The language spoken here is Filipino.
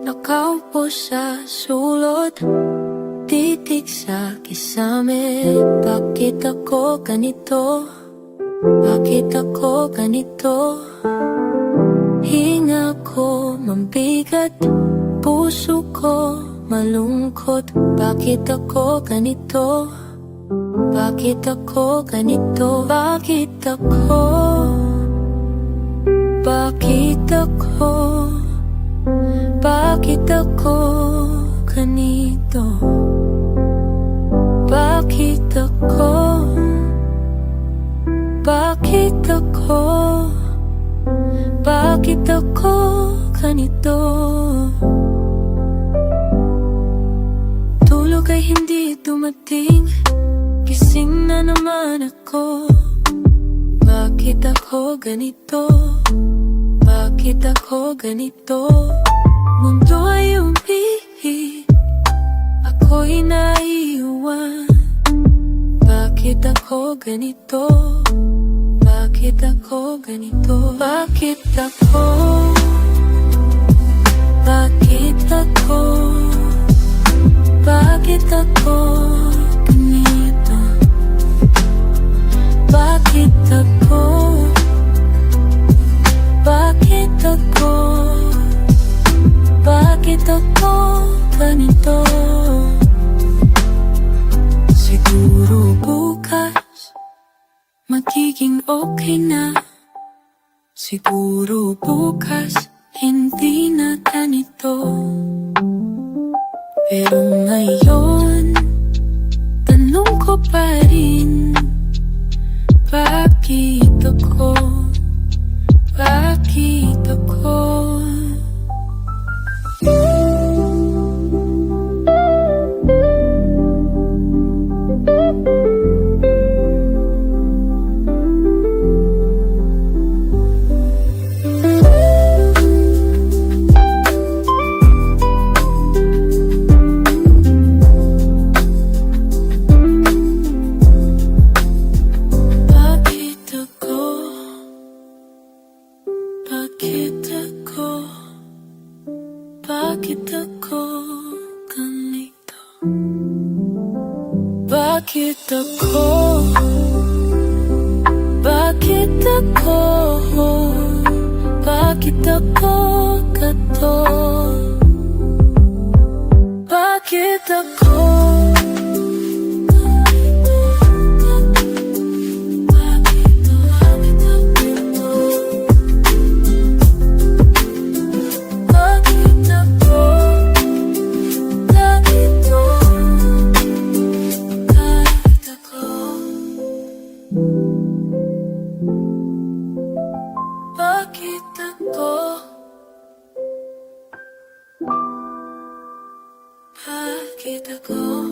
Nakaupo sa sulot, titig sa kisame. Bakit ako ganito? Bakit ako ganito? Hinga ko mabigat, puso ko malungkot. Bakit ako ganito? Bakit ako ganito? Bakit ako? Bakit ako? Bakit ako ganito? Bakit ako? Bakit ako? Bakit ako ganito? Tulog ay hindi dumating, gising na naman ako. Bakit ako ganito? Bakit ako ganito? Mundo ay umihip, ako'y naiiwan. Bakit ako ganito? Bakit ako ganito? Bakit ako? Bakit ako? Bakit ako ganito? Bakit ako? Bakit ako? Bakit ako ganito? Siguro bukas magiging okay na. Siguro bukas hindi na ganito. Pero ngayon tanong ko pa rin, bakit ako? Bakit ako? Bakit ako? Bakit ako ganito? Bakit ako? Bakit ako? Bakit ako ganito? Bakit ako? Bakit ako? Bakit ako?